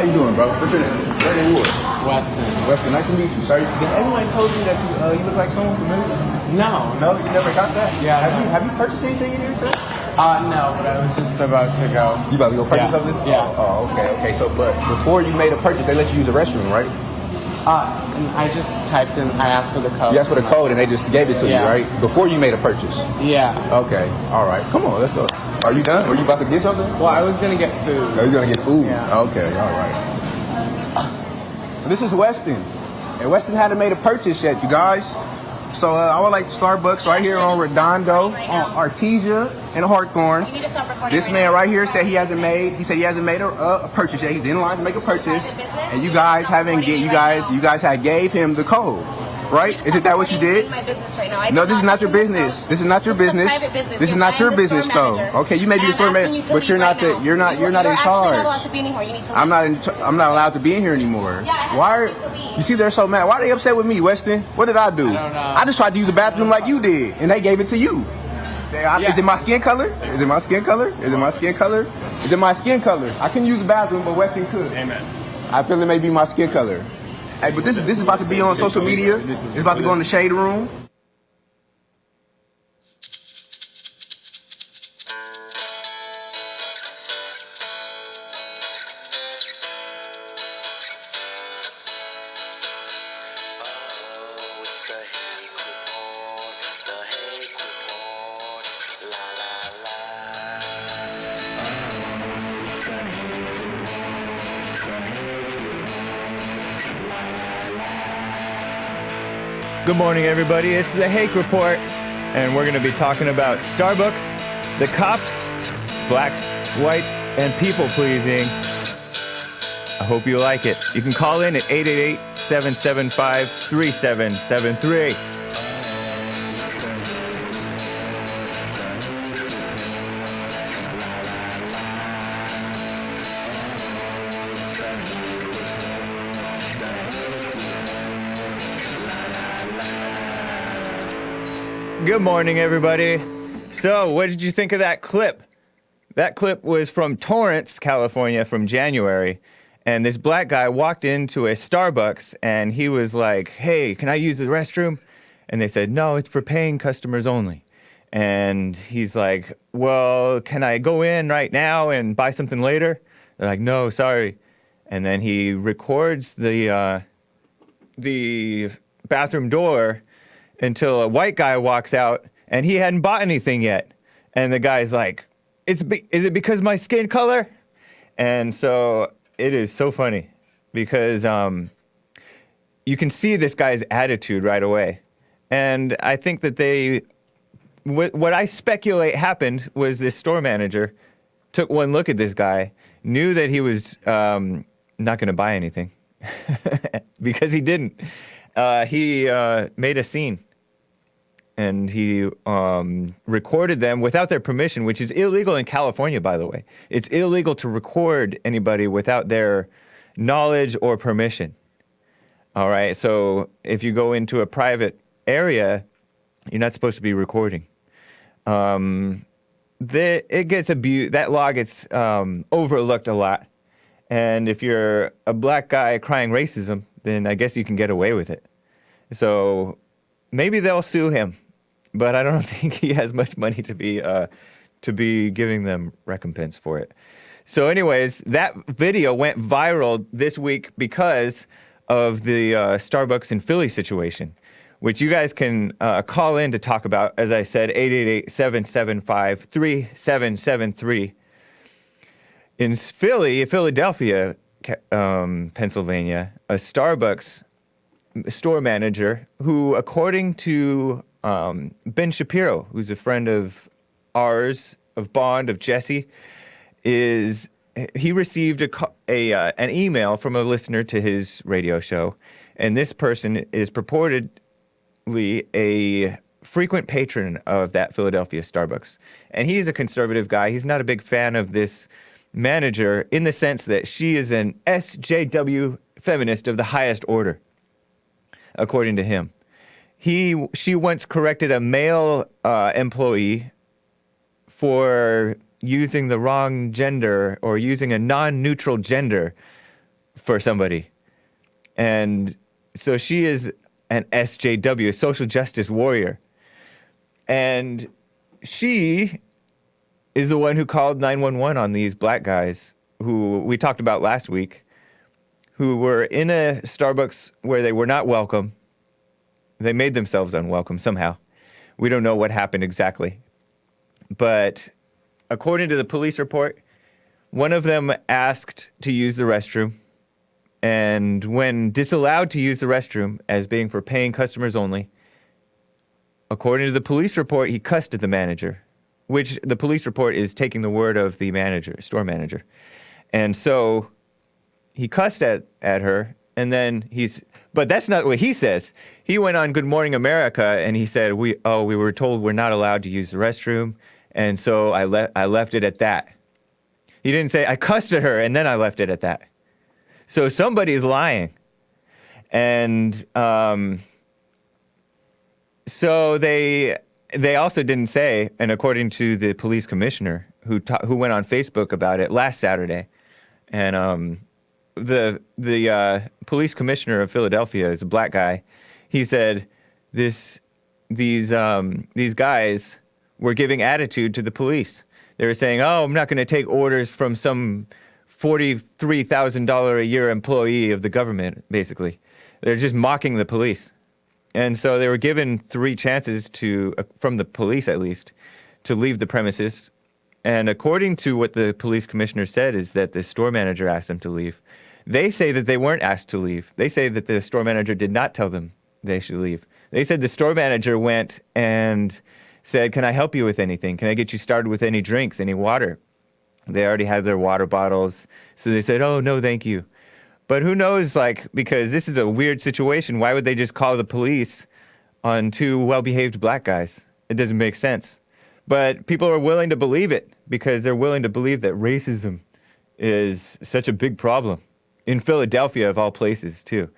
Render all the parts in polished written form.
you doing, bro? What's your name? Where you were? Weston. Weston, nice to meet you, sir. Did anyone told you that you look like someone familiar? No. No, you never got that? Yeah. Have you purchased anything in here, sir? No, but I was just about to go. You about to go purchase something? Yeah. Oh, okay. So, but before you made a purchase, they let you use the restroom, right? I just typed in, I asked for the code. You asked for the code and they just gave it to you, right? Before you made a purchase? Yeah. Okay, all right. Come on, let's go. Are you done? Were you about to get something? Well, I was going to get food. Are you going to get food? Yeah. Okay, all right. So this is Weston. And Weston hadn't made a purchase yet, you guys. So I would like Starbucks right here on Redondo, on Artesia and Hawthorne. This man right here said he hasn't made a purchase yet. He's in line to make a purchase, and you guys had gave him the code, right? Isn't that what you did? No, this is not your business. This is not your business. This is not your business, though. Okay, you may be the store manager, but you're not in charge. I'm not allowed to be in here anymore. Why? You see, they're so mad. Why are they upset with me, Weston? What did I do? I don't know. I just tried to use the bathroom like you did, and they gave it to you. Is it my skin color? Is it my skin color? Is it my skin color? Is it my skin color? I couldn't use the bathroom, but Weston could. Amen. I feel it may be my skin color. Hey, but this is about to be on social media. It's about to go in the shade room. Good morning, everybody. It's the Hake Report, and we're going to be talking about Starbucks, the cops, blacks, whites, and people-pleasing. I hope you like it. You can call in at 888-775-3773. Good morning, everybody. So, what did you think of that clip? That clip was from Torrance, California, from January. And this black guy walked into a Starbucks, and he was like, hey, can I use the restroom? And they said, no, it's for paying customers only. And he's like, well, can I go in right now and buy something later? They're like, no, sorry. And then he records the bathroom door until a white guy walks out, and he hadn't bought anything yet. And the guy's like, is it because my skin color? And so it is so funny because you can see this guy's attitude right away. And I think that what I speculate happened was this store manager took one look at this guy, knew that he was not going to buy anything because he didn't. He made a scene, and he recorded them without their permission, which is illegal in California, by the way. It's illegal to record anybody without their knowledge or permission. All right, so if you go into a private area, you're not supposed to be recording. It gets abused. That law gets overlooked a lot. And if you're a black guy crying racism, then I guess you can get away with it. So maybe they'll sue him, but I don't think he has much money to be giving them recompense for it. So anyways, that video went viral this week because of the Starbucks in Philly situation, which you guys can call in to talk about. As I said, 888-775-3773. In Philadelphia, Pennsylvania, a Starbucks store manager who, according to Ben Shapiro, who's a friend of ours, of Bond, of Jesse, he received an email from a listener to his radio show, and this person is purportedly a frequent patron of that Philadelphia Starbucks. And he's a conservative guy. He's not a big fan of this manager in the sense that she is an SJW feminist of the highest order, according to him. She once corrected a male employee for using the wrong gender or using a non-neutral gender for somebody. And so she is an SJW, a social justice warrior. And she is the one who called 911 on these black guys who we talked about last week, who were in a Starbucks where they were not welcome. They made themselves unwelcome somehow. We don't know what happened exactly. But according to the police report, one of them asked to use the restroom. And when disallowed to use the restroom as being for paying customers only, according to the police report, he cussed at the manager, which the police report is taking the word of the manager, store manager. And so he cussed at her, and then but that's not what he says. He went on Good Morning America, and he said, we were told we're not allowed to use the restroom, and so I left it at that. He didn't say, I cussed at her, and then I left it at that. So somebody's lying. And so they also didn't say, and according to the police commissioner who went on Facebook about it last Saturday, and the police commissioner of Philadelphia is a black guy. He said these guys were giving attitude to the police. They were saying, "Oh, I'm not going to take orders from some $43,000 a year employee of the government." Basically, they're just mocking the police. And so they were given 3 chances from the police at least, to leave the premises. And according to what the police commissioner said is that the store manager asked them to leave. They say that they weren't asked to leave. They say that the store manager did not tell them they should leave. They said the store manager went and said, "Can I help you with anything? Can I get you started with any drinks, any water?" They already had their water bottles. So they said, "Oh, no, thank you." But who knows, because this is a weird situation, why would they just call the police on 2 well-behaved black guys? It doesn't make sense. But people are willing to believe it because they're willing to believe that racism is such a big problem. In Philadelphia, of all places, too,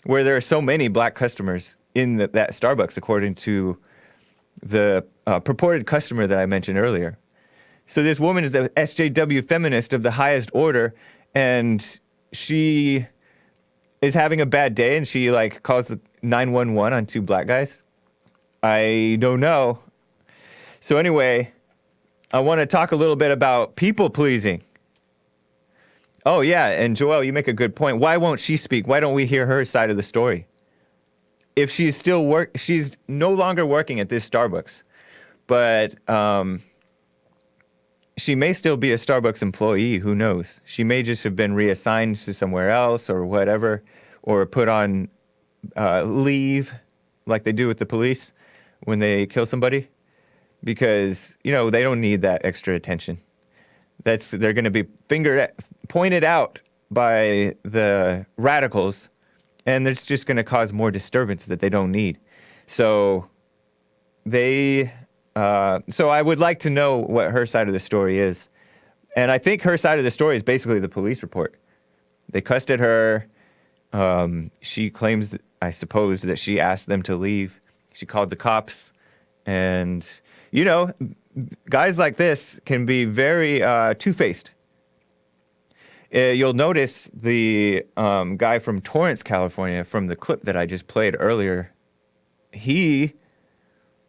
where there are so many black customers in that Starbucks, according to the purported customer that I mentioned earlier. So this woman is the SJW feminist of the highest order, and she is having a bad day, and she calls 911 on 2 black guys. I don't know. So anyway, I want to talk a little bit about people pleasing. Oh yeah, and Joelle, you make a good point. Why won't she speak? Why don't we hear her side of the story? If she's she's no longer working at this Starbucks, but she may still be a Starbucks employee, who knows? She may just have been reassigned to somewhere else or whatever, or put on leave like they do with the police when they kill somebody, because, they don't need that extra attention. They're going to be pointed out by the radicals, and it's just going to cause more disturbance that they don't need. So so I would like to know what her side of the story is. And I think her side of the story is basically the police report. They cussed at her. She claims, I suppose, that she asked them to leave. She called the cops. And, guys like this can be very two-faced. You'll notice the guy from Torrance, California, from the clip that I just played earlier, he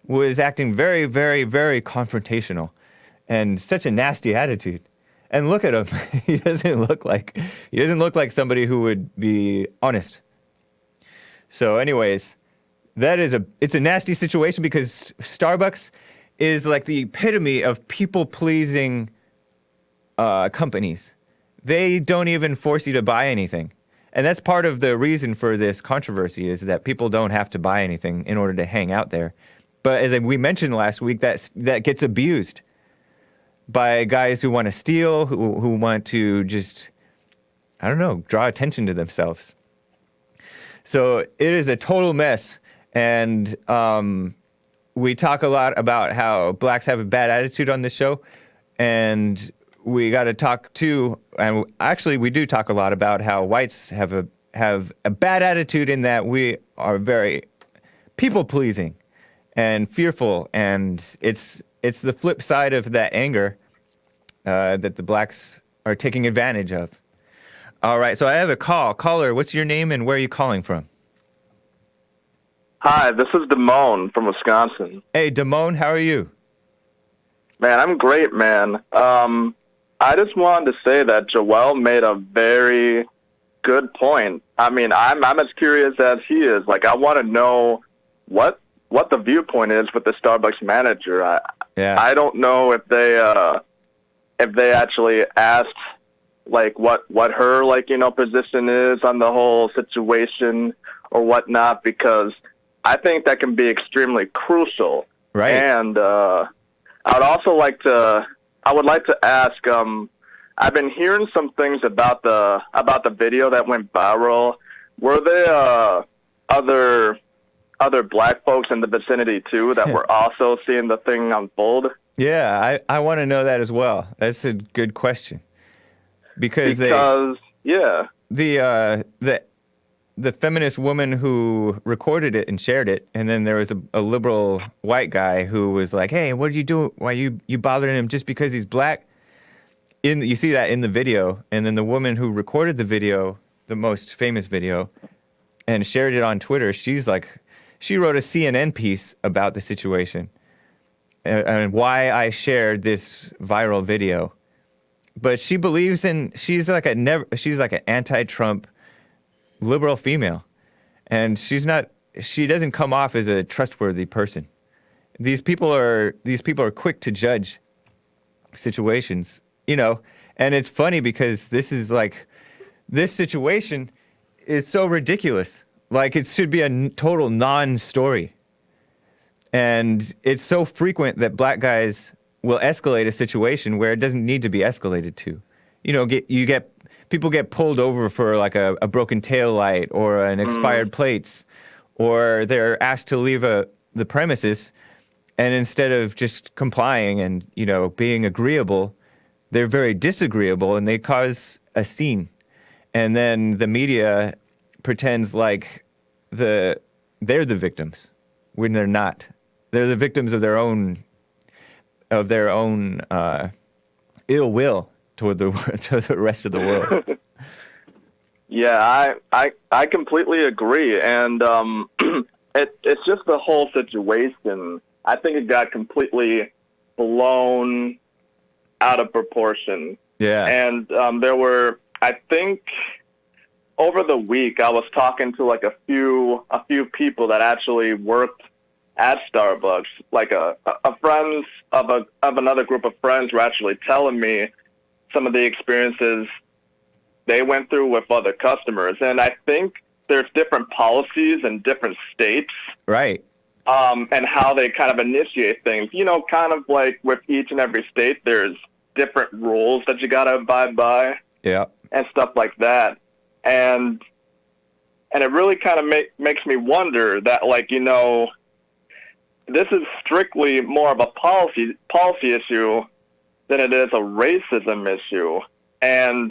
was acting very, very, very confrontational and such a nasty attitude. And look at him. He doesn't look like somebody who would be honest. So anyways, it's a nasty situation because Starbucks is like the epitome of people-pleasing companies. They don't even force you to buy anything. And that's part of the reason for this controversy, is that people don't have to buy anything in order to hang out there. But as we mentioned last week, that gets abused by guys who want to steal, who want to just, draw attention to themselves. So it is a total mess. And we talk a lot about how blacks have a bad attitude on this show. And we got to talk too, and actually we do talk a lot about how whites have a bad attitude, in that we are very people-pleasing and fearful, and it's the flip side of that anger that the blacks are taking advantage of. All right, so I have a call. Caller, what's your name and where are you calling from? Hi, this is Damone from Wisconsin. Hey, Damone, how are you? Man, I'm great, man. I just wanted to say that Joel made a very good point. I mean, I'm as curious as he is. Like, I want to know what the viewpoint is with the Starbucks manager. I don't know if they actually asked like what her position is on the whole situation or whatnot, because I think that can be extremely crucial. Right. And I would like to ask, I've been hearing some things about the video that went viral. Were there other black folks in the vicinity too that were also seeing the thing unfold? Yeah, I want to know that as well. That's a good question. Because the feminist woman who recorded it and shared it, and then there was a liberal white guy who was like, "Hey, what are you doing? Why you bothering him just because he's black?" You see that in the video, and then the woman who recorded the video, the most famous video, and shared it on Twitter, she wrote a CNN piece about the situation and why I shared this viral video. But she believes she's like an anti-Trump liberal female, and she doesn't come off as a trustworthy person. These people are quick to judge situations, and it's funny because this situation is so ridiculous. Like, it should be a total non-story. And it's so frequent that black guys will escalate a situation where it doesn't need to be escalated to. People get pulled over for like a broken tail light or an expired plates, or they're asked to leave the premises, and instead of just complying and, being agreeable, they're very disagreeable and they cause a scene. And then the media pretends like they're the victims when they're not. They're the victims of their own ill will toward the rest of the world. Yeah, I completely agree, and it's just the whole situation. I think it got completely blown out of proportion. Yeah, and there were, I think, over the week I was talking to like a few people that actually worked at Starbucks. Like a friends of another group of friends were actually telling me some of the experiences they went through with other customers. And I think there's different policies in different states. Right. And how they kind of initiate things. Kind of like with each and every state, there's different rules that you got to abide by. Yeah. And stuff like that. And it really kind of makes me wonder that, this is strictly more of a policy issue than it is a racism issue. And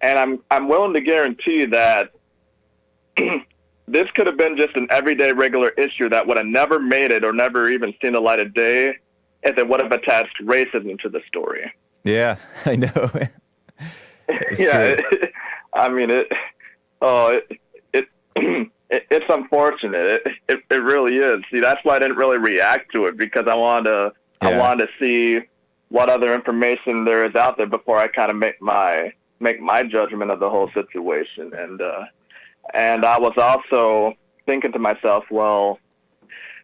I'm willing to guarantee that this could have been just an everyday regular issue that would have never made it or never even seen the light of day if it would have attached racism to the story. Yeah, I know. Yeah, I mean it's unfortunate. It really is. See, that's why I didn't really react to it, because I wanted to see what other information there is out there before I kind of make my judgment of the whole situation. And I was also thinking to myself, well,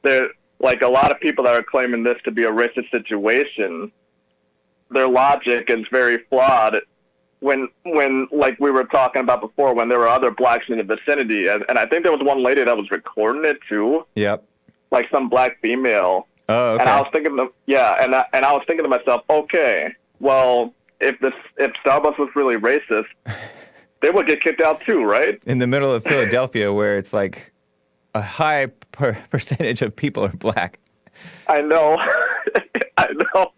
there, like, a lot of people that are claiming this to be a racist situation, their logic is very flawed. When like we were talking about before, when there were other blacks in the vicinity, and I think there was one lady that was recording it too. Yep. Like some black female. Oh, okay. And I was thinking, and I was thinking to myself, okay, well, if Starbucks was really racist, they would get kicked out too, right? In the middle of Philadelphia, where it's like a high percentage of people are black. I know. I know.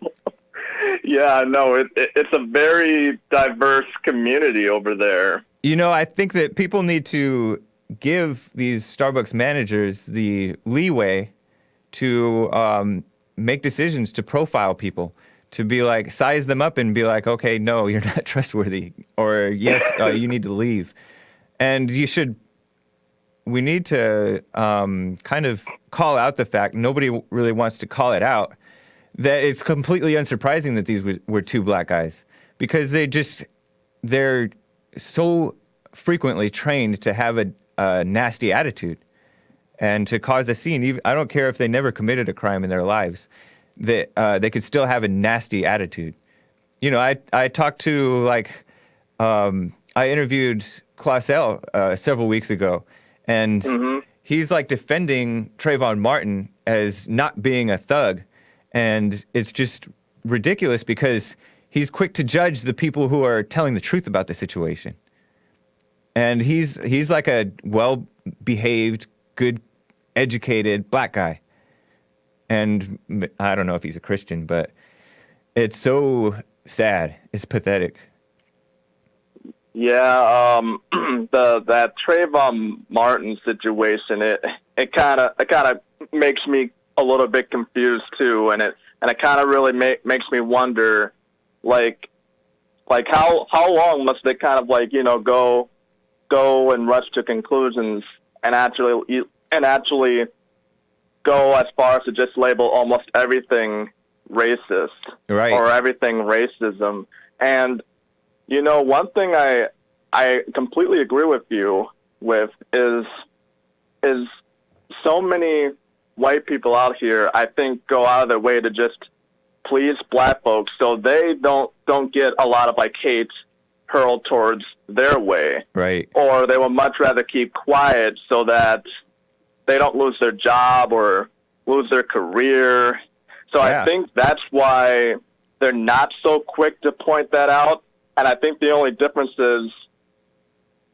Yeah, I know. It's a very diverse community over there. I think that people need to give these Starbucks managers the leeway to make decisions to profile people, to be like, size them up and be like, okay, no, you're not trustworthy, or yes, you need to leave. And we need to kind of call out the fact, nobody really wants to call it out, that it's completely unsurprising that these were two black guys, because they're so frequently trained to have a nasty attitude and to cause a scene. Even, I don't care if they never committed a crime in their lives, that they could still have a nasty attitude. You know, I talked to, like, I interviewed Clausel several weeks ago, and he's like defending Trayvon Martin as not being a thug, and it's just ridiculous because he's quick to judge the people who are telling the truth about the situation. And he's like a well-behaved, good, educated black guy. And I don't know if he's a Christian, but it's so sad. It's pathetic. Yeah, that Trayvon Martin situation, it kind of makes me a little bit confused too, and it kind of really makes me wonder, like how long must they kind of, like, you know, go and rush to conclusions and actually go as far as to just label almost everything racist, right, or everything racism. And, you know, one thing I completely agree with you with is so many white people out here, I think, go out of their way to just please black folks so they don't get a lot of, like, hate hurled towards their way. Right. Or they would much rather keep quiet so that they don't lose their job or lose their career. So yeah. I think that's why they're not so quick to point that out. And I think the only difference is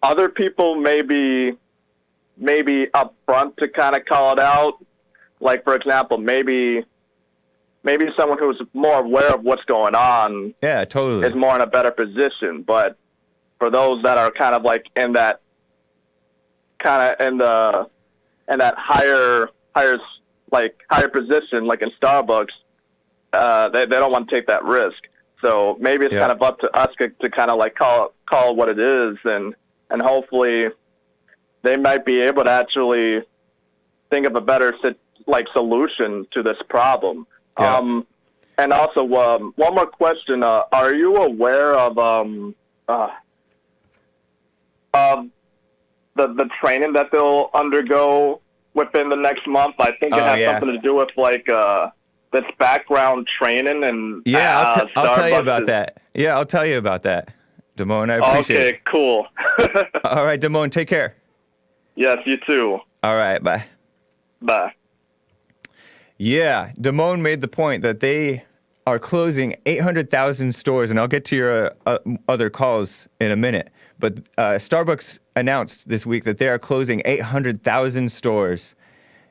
other people may be upfront to kind of call it out. Like, for example, maybe someone who's more aware of what's going on, yeah, totally, is more in a better position. But for those that are kind of like in that higher position, like in Starbucks, they don't want to take that risk. So maybe it's kind of up to us to kind of like call what it is, and hopefully they might be able to actually think of a better solution to this problem. Yeah. And also, one more question: are you aware of the training that they'll undergo within the next month? I think it has something to do with like this background training and I'll tell you about is... that. Yeah, I'll tell you about that, Damone. I appreciate it. Okay, cool. All right, Damone, take care. Yes, you too. All right, bye. Bye. Yeah, Damone made the point that they are closing 800,000 stores, and I'll get to your other calls in a minute. But Starbucks announced this week that they are closing 800,000 stores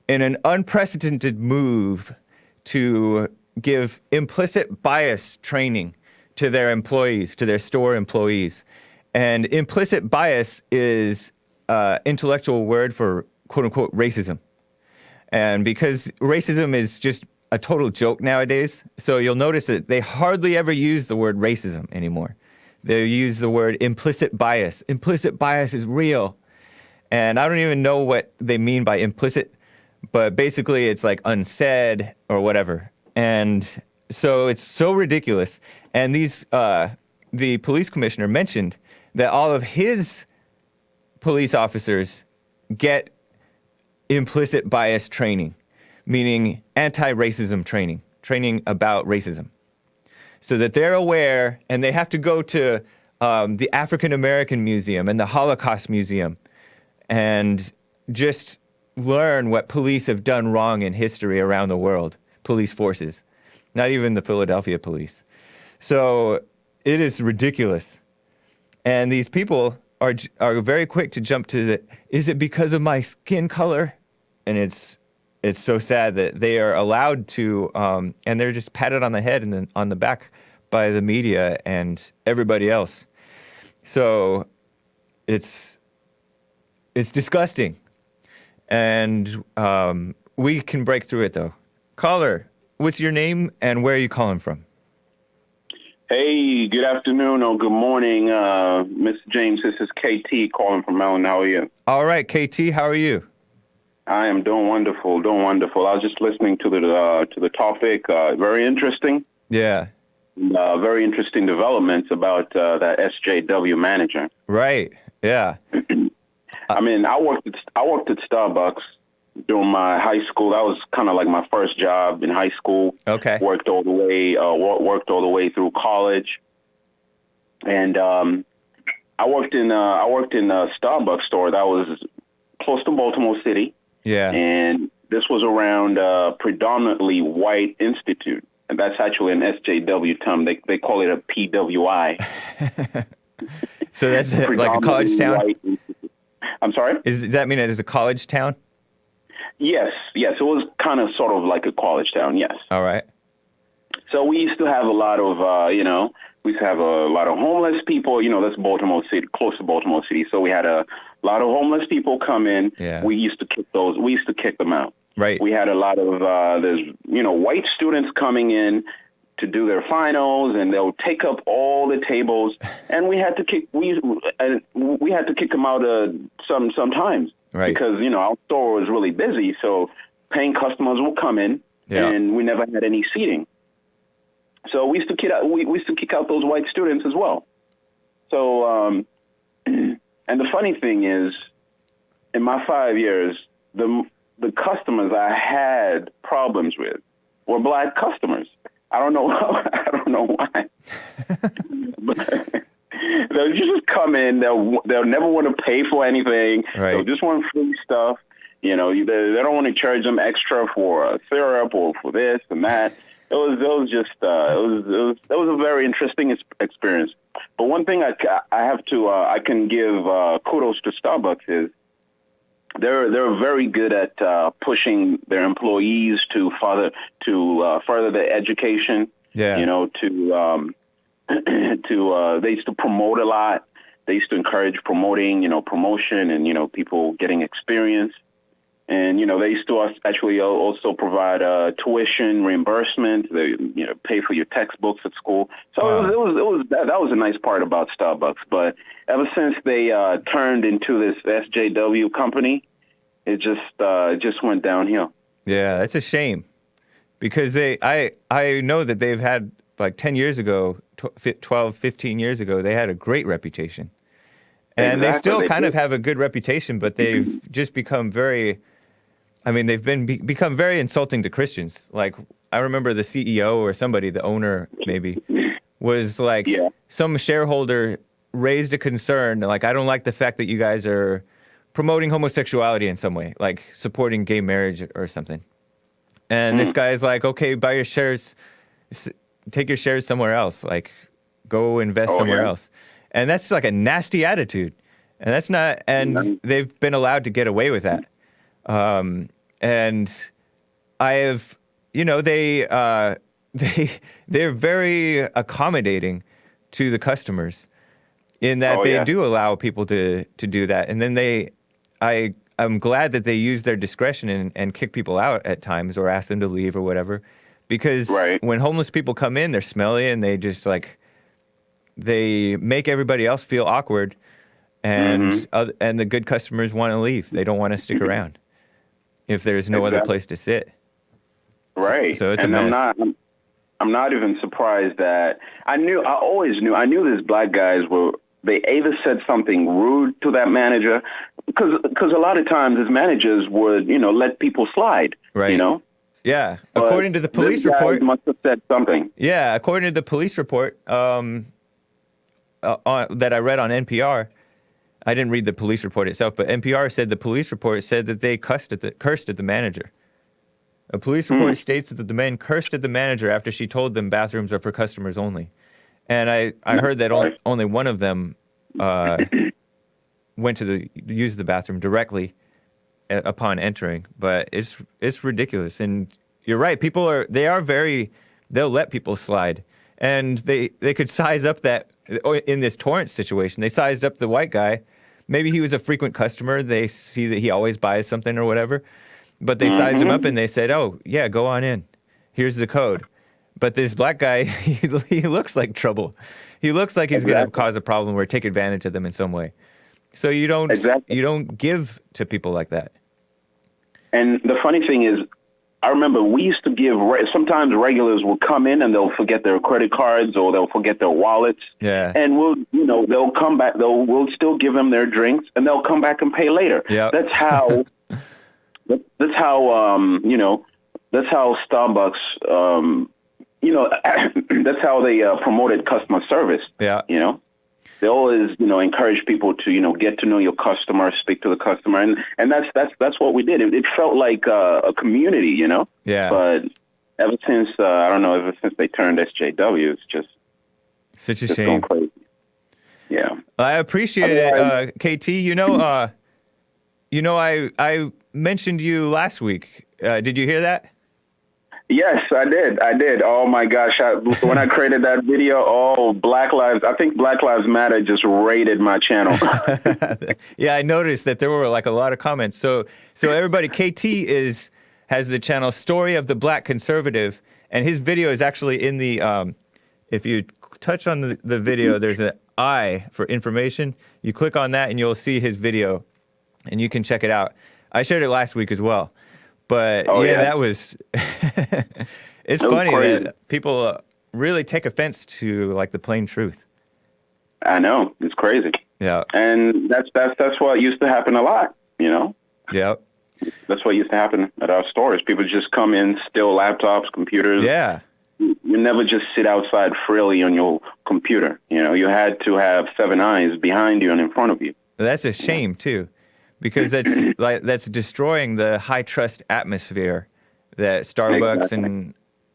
in an unprecedented move to give implicit bias training to their employees, to their store employees. And implicit bias is intellectual word for quote-unquote racism. And because racism is just a total joke nowadays, so you'll notice that they hardly ever use the word racism anymore. They use the word implicit bias. Implicit bias is real. And I don't even know what they mean by implicit, but basically it's like unsaid or whatever. And so it's so ridiculous. And the police commissioner mentioned that all of his police officers get implicit bias training, meaning anti-racism training about racism, so that they're aware, and they have to go to the African American Museum and the Holocaust Museum and just learn what police have done wrong in history around the world, police forces, not even the Philadelphia police. So it is ridiculous. And these people are very quick to jump to is it because of my skin color? And it's so sad that they are allowed to, and they're just patted on the head and then on the back by the media and everybody else. So it's disgusting. And we can break through it, though. Caller, what's your name and where are you calling from? Hey, good afternoon or good morning, Mr. James. This is KT calling from Maryland. How are you? All right, KT, how are you? I am doing wonderful, doing wonderful. I was just listening to the topic. Very interesting. Yeah. Very interesting developments about that SJW manager. Right. Yeah. I mean, I worked at Starbucks during my high school. That was kind of like my first job in high school. Okay. Worked all the way through college, and I worked in a Starbucks store that was close to Baltimore City. Yeah. And this was around predominantly white institute, and that's actually an SJW term. They call it a PWI. So that's like a college town. I'm sorry? Does that mean it is a college town? Yes. It was kind of sort of like a college town, yes. All right. So we used to have a lot of, we used to have a lot of homeless people. That's Baltimore City, close to Baltimore City. So we had a lot of homeless people come in. Yeah. We used to kick them out. Right. We had a lot of, white students coming in to do their finals, and they'll take up all the tables, and we had to kick them out sometimes, right, because our store was really busy, so paying customers will come in, and we never had any seating. So we used to kick out those white students as well. So and the funny thing is, in my 5 years, the customers I had problems with were black customers. I don't know why. But they'll just come in. They'll never want to pay for anything. Right. They'll just want free stuff. They don't want to charge them extra for syrup or for this and that. It was a very interesting experience. But one thing I can give kudos to Starbucks is they're very good at pushing their employees to further their education. Yeah. They used to promote a lot. They used to encourage promotion and people getting experience. And they used to actually also provide tuition reimbursement. They pay for your textbooks at school. So that was a nice part about Starbucks. But ever since they turned into this SJW company, it just went downhill. Yeah, that's a shame, because I know that they've had, like 10 years ago, 12, 15 years ago, they had a great reputation. And They still kind of have a good reputation, but they've just become become very insulting to Christians. Like, I remember the CEO or somebody, the owner maybe, was like, some shareholder raised a concern, like, I don't like the fact that you guys are promoting homosexuality in some way, like supporting gay marriage or something. And this guy is like, okay, buy your shares, take your shares somewhere else, like go invest somewhere else. And that's like a nasty attitude. And that's not, and they've been allowed to get away with that. And I have, they're very accommodating to the customers in that they do allow people to do that. And then I'm glad that they use their discretion and kick people out at times or ask them to leave or whatever. Because when homeless people come in, they're smelly and they just they make everybody else feel awkward. And and the good customers want to leave. They don't want to stick around if there's no other place to sit. Right. So it's a mess. I'm not even surprised that I knew these black guys they either said something rude to that manager, because a lot of times his managers would, let people slide, right. Yeah. But according to the police report, must have said something. Yeah. According to the police report that I read on NPR, I didn't read the police report itself, but NPR said the police report said that they cursed at the manager. A police report states that the men cursed at the manager after she told them bathrooms are for customers only. And I heard that only one of them went to use the bathroom directly upon entering. But it's ridiculous. And you're right. They'll let people slide. And they could size up that, in this Torrance situation, they sized up the white guy. Maybe he was a frequent customer. They see that he always buys something or whatever. But they sized him up and they said, oh, yeah, go on in. Here's the code. But this black guy, he looks like trouble. He looks like he's going to cause a problem or take advantage of them in some way. So you don't give to people like that. And the funny thing is, I remember we used to give, sometimes regulars will come in and they'll forget their credit cards or they'll forget their wallets. Yeah. And they'll come back, we'll still give them their drinks and they'll come back and pay later. Yeah. That's how, that's how Starbucks, that's how they promoted customer service. Yeah. They always, encourage people to, get to know your customer, speak to the customer, and that's what we did. It felt like a community, Yeah. But ever since they turned SJW, it's just such a just shame. going crazy. Yeah. I appreciate it, KT. I mentioned you last week. Did you hear that? Yes, I did. Oh my gosh. When I created that video, I think Black Lives Matter just raided my channel. Yeah, I noticed that there were like a lot of comments. So everybody, KT has the channel Story of the Black Conservative, and his video is actually in the, if you touch on the video, there's an I for information. You click on that and you'll see his video, and you can check it out. I shared it last week as well. But that was, it's funny that people really take offense to like the plain truth. I know, it's crazy. Yeah. And that's what used to happen a lot, Yeah. That's what used to happen at our stores. People just come in, steal laptops, computers. Yeah. You never just sit outside freely on your computer. You had to have 7 eyes behind you and in front of you. That's a shame too. Because that's destroying the high trust atmosphere that Starbucks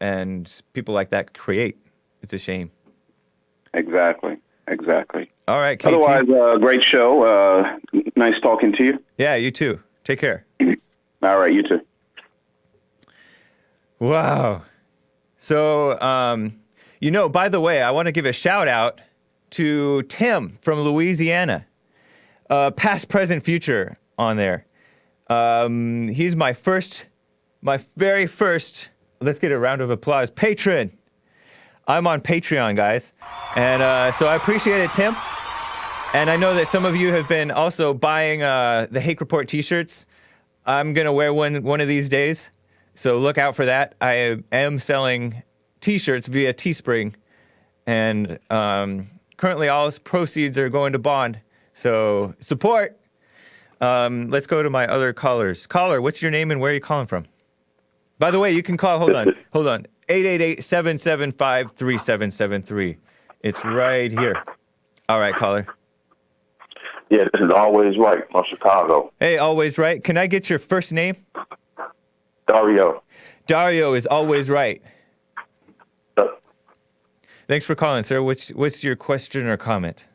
and people like that create. It's a shame. Exactly. All right, KT. Otherwise, great show. Nice talking to you. Yeah, you too. Take care. All right, you too. Wow. So, by the way, I want to give a shout out to Tim from Louisiana. Past, present, future on there. He's my very first, let's get a round of applause, patron. I'm on Patreon, guys. And so I appreciate it, Tim. And I know that some of you have been also buying the Hake Report t-shirts. I'm going to wear one of these days. So look out for that. I am selling t-shirts via Teespring. And currently all proceeds are going to Bond. So support. Let's go to my other callers. Caller, what's your name and where are you calling from? By the way, you can call, hold on. 888-775-3773. It's right here. All right, caller. Yeah, this is Always Right from Chicago. Hey, Always Right. Can I get your first name? Dario. Dario is always right. So Thanks for calling, sir. What's your question or comment?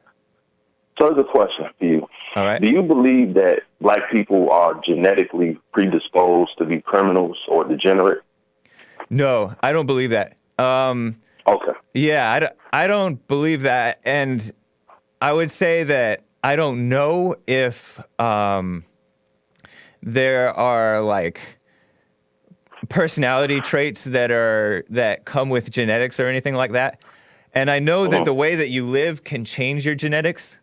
there's a question for you. All right. Do you believe that black people are genetically predisposed to be criminals or degenerate? No, I don't believe that. Okay. Yeah, I don't believe that. And I would say that I don't know if there are like personality traits that come with genetics or anything like that. And I know that the way that you live can change your genetics.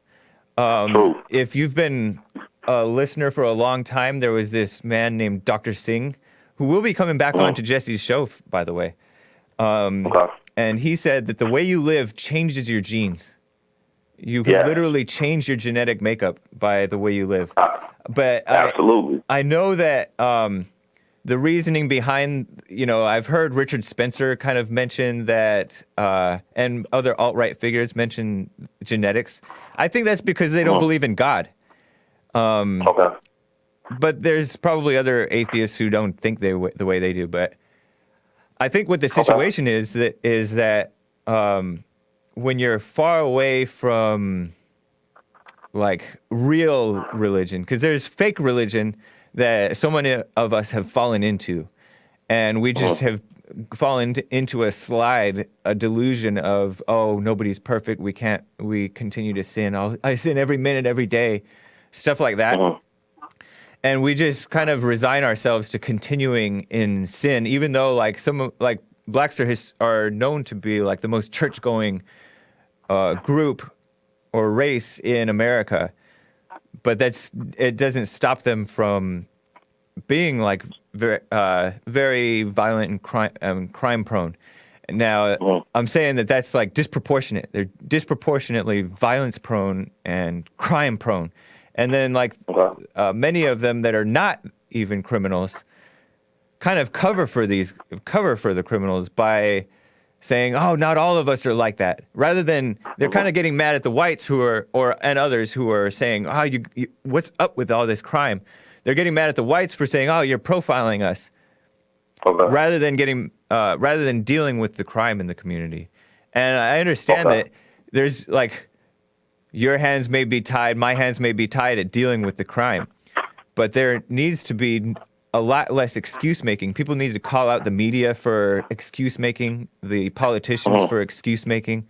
True. If you've been a listener for a long time, there was this man named Dr. Singh, who will be coming back onto Jesse's show, by the way. Okay. And he said that the way you live changes your genes. You can literally change your genetic makeup by the way you live. But Absolutely. I know that the reasoning behind, I've heard Richard Spencer kind of mention that, and other alt-right figures mention genetics. I think that's because they don't believe in God. Okay. But there's probably other atheists who don't think the way they do. But I think what the situation is that when you're far away from like real religion, because there's fake religion that so many of us have fallen into, and we just have fallen into a delusion of, oh, nobody's perfect, we continue to sin, I sin every minute, every day, stuff like that. And we just kind of resign ourselves to continuing in sin, even though like blacks are known to be like the most church-going group or race in America, but it doesn't stop them from being like very violent and crime prone. Now, I'm saying that that's like disproportionate. They're disproportionately violence prone and crime prone. And then like many of them that are not even criminals kind of cover for the criminals by saying, "Oh, not all of us are like that." Rather than they're kind of getting mad at the whites and others who are saying, "Oh, you what's up with all this crime?" They're getting mad at the whites for saying, "Oh, you're profiling us." Rather than dealing with the crime in the community. And I understand that there's like, your hands may be tied, my hands may be tied at dealing with the crime, but there needs to be a lot less excuse making. People need to call out the media for excuse making, the politicians for excuse making,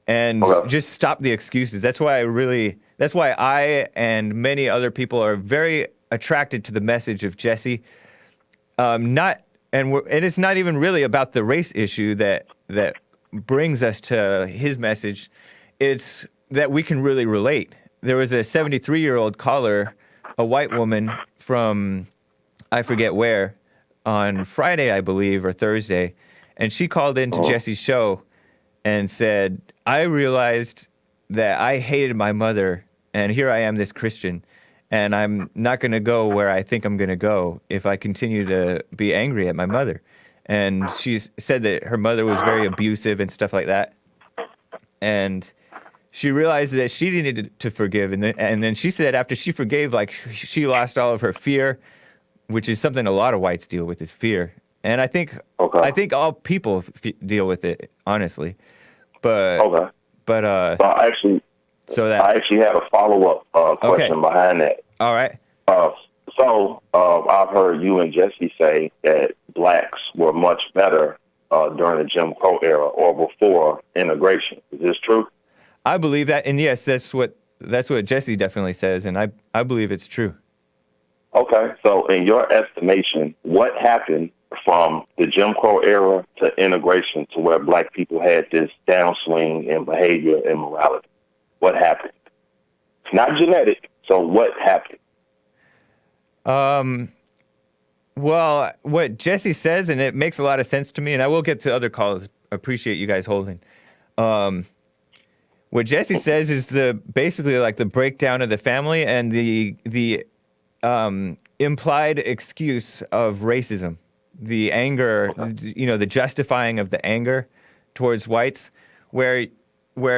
and just stop the excuses. That's why I and many other people are very attracted to the message of Jesse. And it's not even really about the race issue that brings us to his message. It's that we can really relate. There was a 73-year-old caller, a white woman from I forget where, on Friday, I believe, or Thursday, and she called into Jesse's show and said, "I realized that I hated my mother, and here I am, this Christian, and I'm not going to go where I think I'm going to go if I continue to be angry at my mother." And she said that her mother was very abusive and stuff like that. And she realized that she needed to forgive. And then she said after she forgave, like, she lost all of her fear, which is something a lot of whites deal with, is fear. And I think all people deal with it, honestly. But I actually had a follow-up question behind that. All right. I've heard you and Jesse say that blacks were much better during the Jim Crow era or before integration. Is this true? I believe that, and yes, that's what Jesse definitely says, and I believe it's true. Okay, so in your estimation, what happened from the Jim Crow era to integration to where black people had this downswing in behavior and morality? What happened? It's not genetic, so what happened? Well, what Jesse says, and it makes a lot of sense to me, and I will get to other calls. I appreciate you guys holding. What Jesse says is basically like the breakdown of the family and the implied excuse of racism, the anger, the justifying of the anger towards whites, where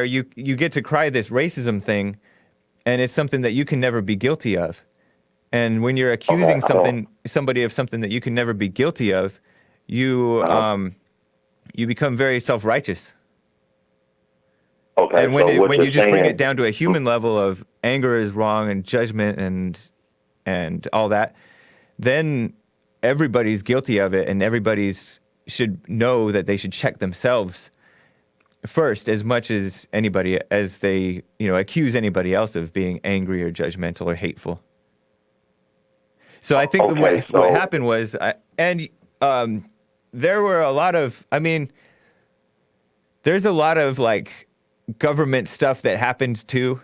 you get to cry this racism thing, and it's something that you can never be guilty of. And when you're accusing somebody of something that you can never be guilty of, you become very self-righteous. Okay. And when you just bring it down to a human level of anger is wrong and judgment and all that, then everybody's guilty of it, and everybody's should know that they should check themselves first as much as anybody, as they accuse anybody else of being angry or judgmental or hateful. So I think what happened was, there were a lot of, there's a lot of like government stuff that happened too,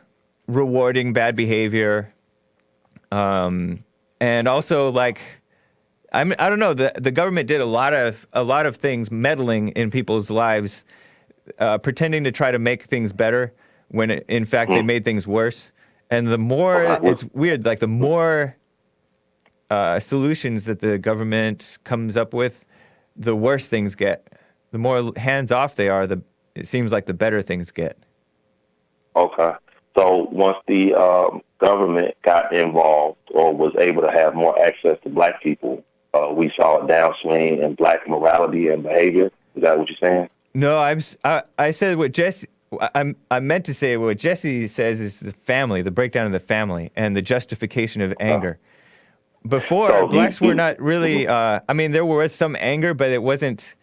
rewarding bad behavior, and also like, I don't know, the government did a lot of things, meddling in people's lives, pretending to try to make things better when in fact they made things worse. And the more, it's weird, like the more solutions that the government comes up with, the worse things get. The more hands-off they are, it seems like the better things get. Okay. So once the government got involved or was able to have more access to black people, we saw a downswing in black morality and behavior. Is that what you're saying? No, I said what Jesse... I meant to say what Jesse says is the family, the breakdown of the family, and the justification of anger. Before, blacks were not really, there was some anger, but it wasn't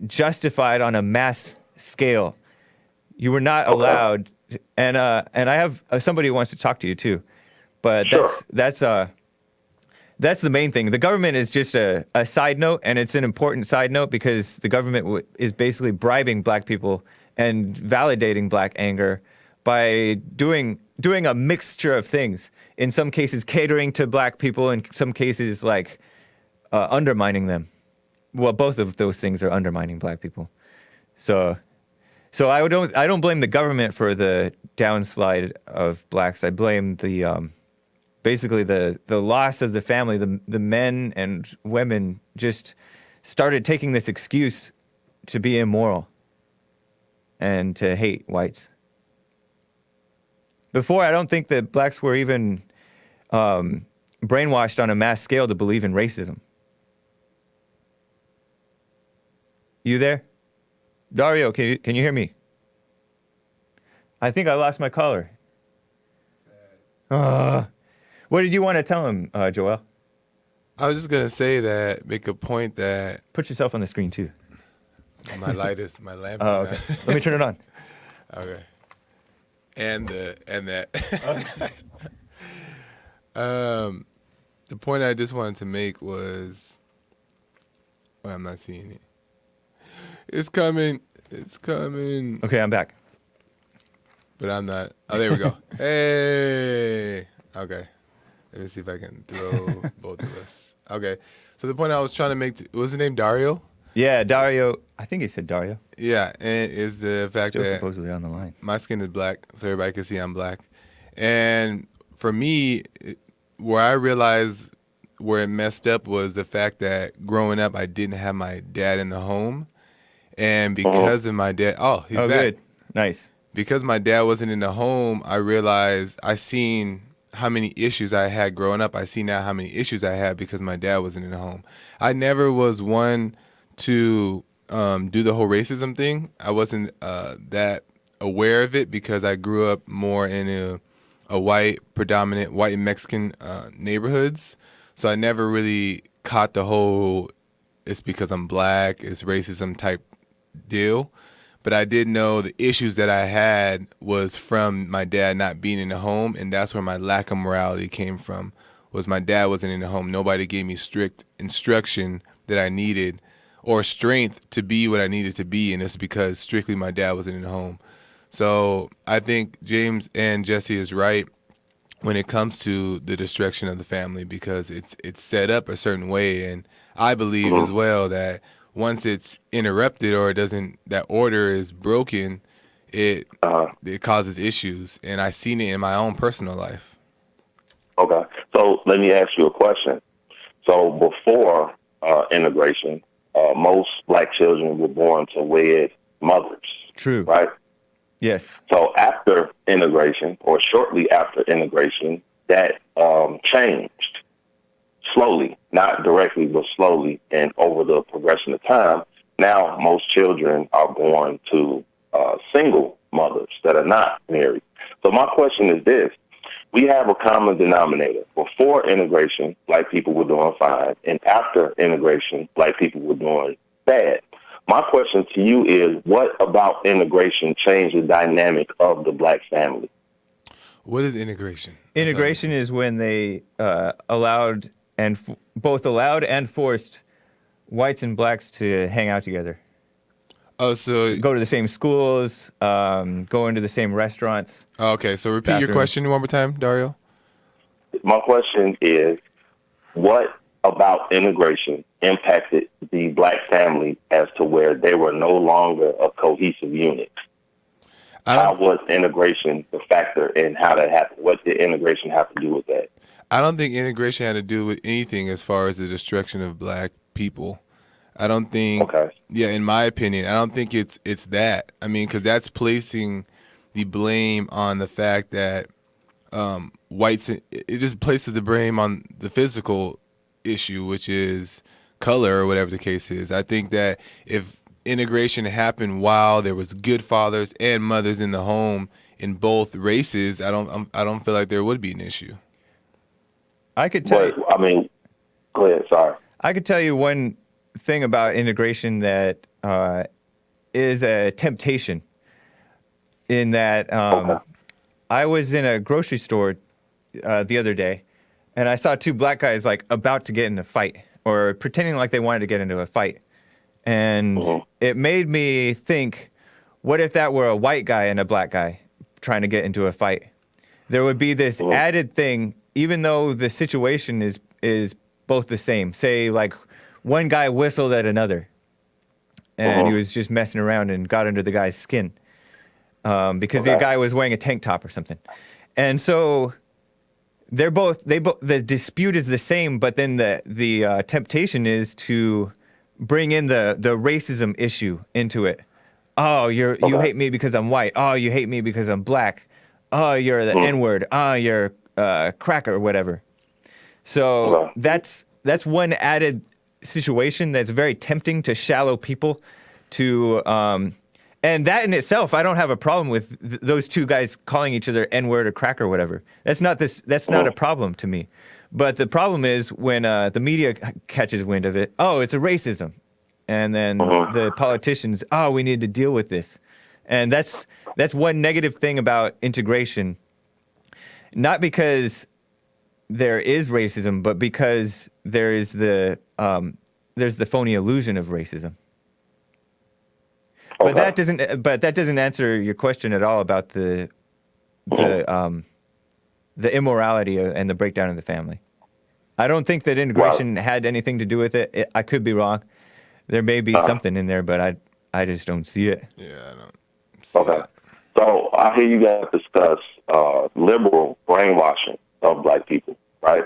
justified on a mass scale. You were not allowed, and I have somebody who wants to talk to you too, but That's the main thing. The government is just a side note, and it's an important side note because the government is basically bribing black people and validating black anger by doing a mixture of things. In some cases, catering to black people. In some cases, like undermining them. Well, both of those things are undermining black people. So I don't blame the government for the downslide of blacks. I blame the basically the loss of the family. The men and women just started taking this excuse to be immoral and to hate whites. Before, I don't think that blacks were even brainwashed on a mass scale to believe in racism. You there? Dario, can you hear me? I think I lost my caller. What did you want to tell him, Joel? I was just gonna say that, make a point that Put yourself on the screen too. my lamp is Okay. not. Let me turn it on. Okay. And that. The point I just wanted to make was, well, I'm not seeing it. It's coming. Okay, I'm back. But I'm not. Oh, there we go. Hey. Okay. Let me see if I can throw both of us. Okay. So the point I was trying to make, was his name Dario? Yeah, Dario. I think he said Dario. Yeah, and is the fact Still that supposedly on the line. my skin is black, so everybody can see I'm black. And for me, where I realized where it messed up was the fact that growing up, I didn't have my dad in the home. And because of my dad, he's back. Good. Nice. Because my dad wasn't in the home, I realized I seen how many issues I had growing up. I see now how many issues I had because my dad wasn't in the home. I never was one to do the whole racism thing. I wasn't that aware of it because I grew up more in a white, predominant white and Mexican neighborhoods. So I never really caught the whole it's because I'm black, it's racism type deal. But I did know the issues that I had was from my dad not being in the home, and that's where my lack of morality came from, was my dad wasn't in the home. Nobody gave me strict instruction that I needed or strength to be what I needed to be, and it's because strictly my dad wasn't in the home. So I think James and Jesse is right when it comes to the destruction of the family because it's set up a certain way, and I believe as well that once it's interrupted or it doesn't, that order is broken, it causes issues, and I've seen it in my own personal life. Okay, so let me ask you a question. So before integration, most black children were born to wed mothers. True. Right? Yes. So after integration, or shortly after integration, that changed slowly, not directly, but slowly, and over the progression of time. Now, most children are born to single mothers that are not married. So my question is this. We have a common denominator. Before integration, black people were doing fine, and after integration, black people were doing bad. My question to you is, what about integration changed the dynamic of the black family? What is integration? Integration is when they allowed and forced whites and blacks to hang out together. Oh, so go to the same schools, go into the same restaurants. Okay, so repeat your bathrooms. question one more time, Dario. My question is, what about integration impacted the black family as to where they were no longer a cohesive unit? How was integration the factor in how that happened? What did integration have to do with that? I don't think integration had to do with anything as far as the destruction of black people. I don't think, yeah, in my opinion, I don't think it's that. I mean, because that's placing the blame on the fact that whites, it just places the blame on the physical issue, which is color or whatever the case is. I think that if integration happened while there was good fathers and mothers in the home in both races, I don't feel like there would be an issue. I could tell you. I mean, go ahead. Sorry. I could tell you one thing about integration that is a temptation. In that, I was in a grocery store the other day, and I saw two black guys like about to get in a fight or pretending like they wanted to get into a fight. And it made me think, what if that were a white guy and a black guy trying to get into a fight? There would be this added thing, even though the situation is both the same. Say like one guy whistled at another and he was just messing around and got under the guy's skin because the guy was wearing a tank top or something. And so the dispute is the same, but then the temptation is to bring in the racism issue into it. Oh, you hate me because I'm white. Oh, you hate me because I'm black. Oh, you're the N-word. Oh, you're cracker or whatever. So that's one added situation that's very tempting to shallow people to and that in itself, I don't have a problem with those two guys calling each other N-word or cracker or whatever. That's not a problem to me. But the problem is when the media catches wind of it, oh, it's a racism. And then the politicians, oh, we need to deal with this. And that's one negative thing about integration. Not because there is racism, but because there's the phony illusion of racism. But that doesn't answer your question at all about the immorality and the breakdown of the family. I don't think that integration had anything to do with it. I could be wrong. There may be something in there, but I just don't see it. Yeah, I don't see it. So I hear you guys discuss liberal brainwashing of black people, right?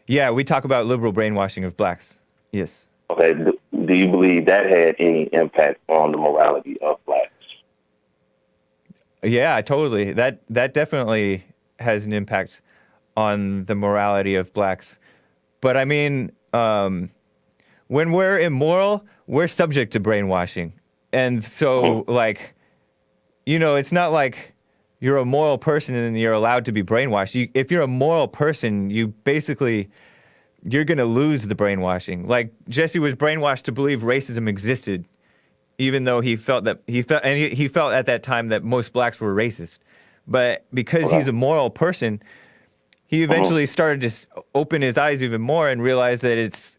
Yeah, we talk about liberal brainwashing of blacks. Yes. Okay. Do you believe that had any impact on the morality of blacks? Yeah, totally. That definitely has an impact on the morality of blacks. But I mean, when we're immoral, we're subject to brainwashing. And so, like, you know, it's not like you're a moral person and you're allowed to be brainwashed. If you're a moral person, you're going to lose the brainwashing. Like, Jesse was brainwashed to believe racism existed, even though he felt at that time that most blacks were racist. But because he's a moral person, he eventually started to open his eyes even more and realize that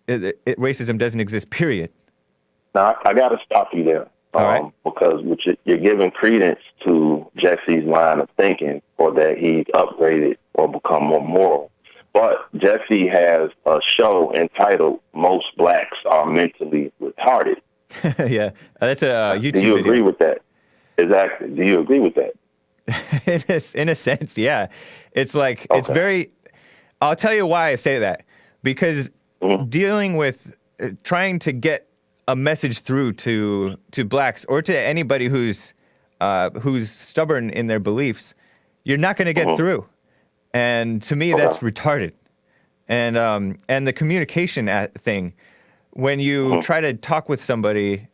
racism doesn't exist, period. Now, I got to stop you there. Because you're giving credence to Jesse's line of thinking, or that he's upgraded or become more moral. But Jesse has a show entitled "Most Blacks Are Mentally Retarded." Yeah, that's a YouTube video. Do you agree with that? Exactly. Do you agree with that? In a sense, yeah. It's like it's very. I'll tell you why I say that. Because dealing with trying to get a message through to blacks or to anybody who's stubborn in their beliefs, you're not going to get through. And to me, that's retarded. And the communication thing, when you try to talk with somebody,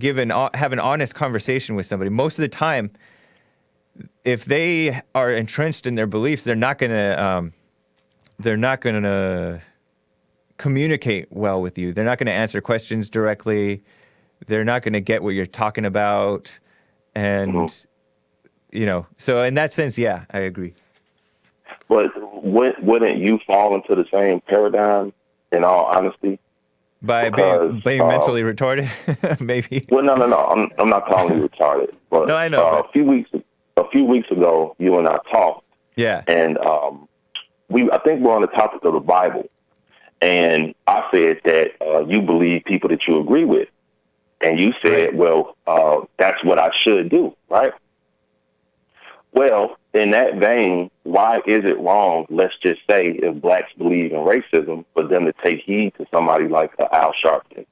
have an honest conversation with somebody, most of the time, if they are entrenched in their beliefs, they're not going to communicate well with you. They're not going to answer questions directly. They're not going to get what you're talking about. And, you know, so in that sense, yeah, I agree. But wouldn't you fall into the same paradigm, in all honesty? By being mentally retarded, maybe? Well, no. I'm not calling you retarded. But, no, I know. A few weeks ago, you and I talked. Yeah. And I think we're on the topic of the Bible. And I said that you believe people that you agree with. And you said, well, that's what I should do, right? Well, in that vein, why is it wrong, let's just say, if blacks believe in racism, for them to take heed to somebody like Al Sharpton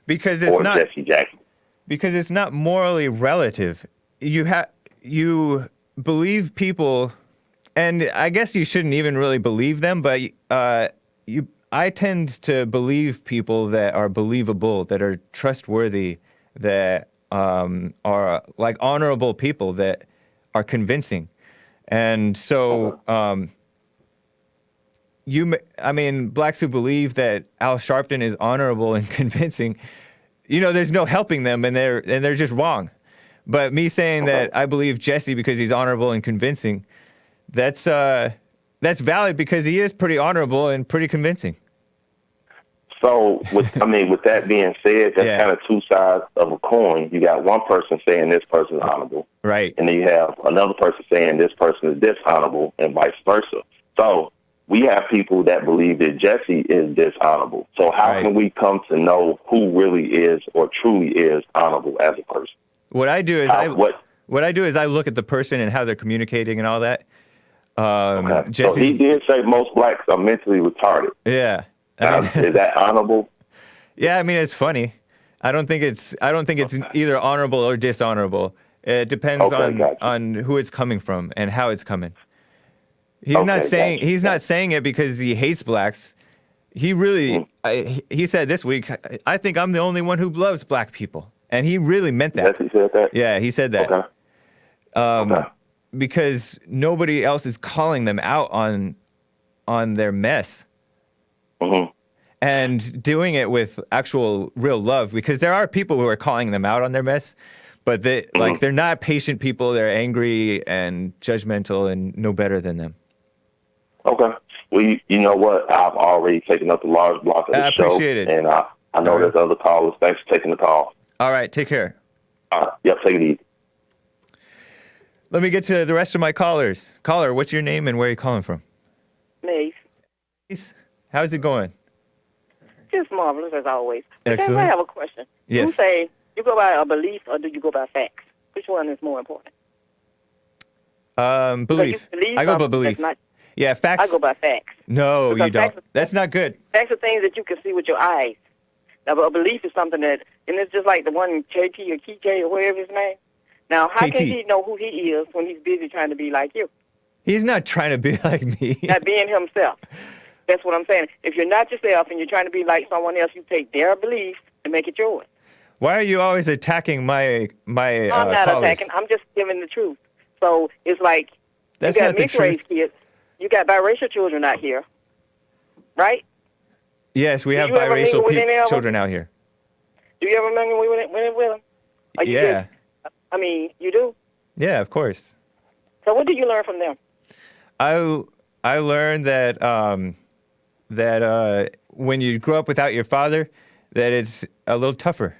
or Jesse Jackson? Because it's not morally relative. You believe people, and I guess you shouldn't even really believe them, but I tend to believe people that are believable, that are trustworthy, that are like honorable people that are convincing. And so, blacks who believe that Al Sharpton is honorable and convincing, you know, there's no helping them, and they're just wrong. But me saying that I believe Jesse because he's honorable and convincing, that's That's valid because he is pretty honorable and pretty convincing. So, with that being said, that's kind of two sides of a coin. You got one person saying this person is honorable, right? And then you have another person saying this person is dishonorable, and vice versa. So, we have people that believe that Jesse is dishonorable. So, how can we come to know who really is or truly is honorable as a person? What I do is I look at the person and how they're communicating and all that. So he did say most blacks are mentally retarded. Yeah. Is that honorable? Yeah, I mean it's funny. I don't think it's either honorable or dishonorable. It depends on who it's coming from and how it's coming. He's not saying it because he hates blacks. He really he said this week, I think I'm the only one who loves black people. And he really meant that. Yes, he said that? Yeah, he said that. Because nobody else is calling them out on their mess. Mm-hmm. And doing it with actual real love, because there are people who are calling them out on their mess, but they're not patient people. They're angry and judgmental and no better than them. Okay. Well, you know what? I've already taken up the large block of the show. I appreciate it. And I know there's other callers. Thanks for taking the call. All right. Take care. Yep. Take it easy. Let me get to the rest of my callers. Caller, what's your name and where are you calling from? Mace. Mace? How's it going? Just marvelous as always. Excellent. I have a question. Yes. You say you go by a belief or do you go by facts? Which one is more important? Belief. I go by belief. Yeah, facts. I go by facts. No, you don't. That's not good. Facts are things that you can see with your eyes. Now, a belief is something that, and it's just like the one KT or KJ or whatever his name. Now, how can he know who he is when he's busy trying to be like you? He's not trying to be like me. Not being himself. That's what I'm saying. If you're not yourself and you're trying to be like someone else, you take their belief and make it yours. Why are you always attacking my I'm not callers? attacking. I'm just giving the truth. So it's like That's you got not the mixed race truth. kids. You got biracial children out here, right? Yes, we have biracial children out here. Do you ever mingle with them? Yeah. You do? Yeah, of course. So what did you learn from them? I learned that when you grow up without your father, that it's a little tougher,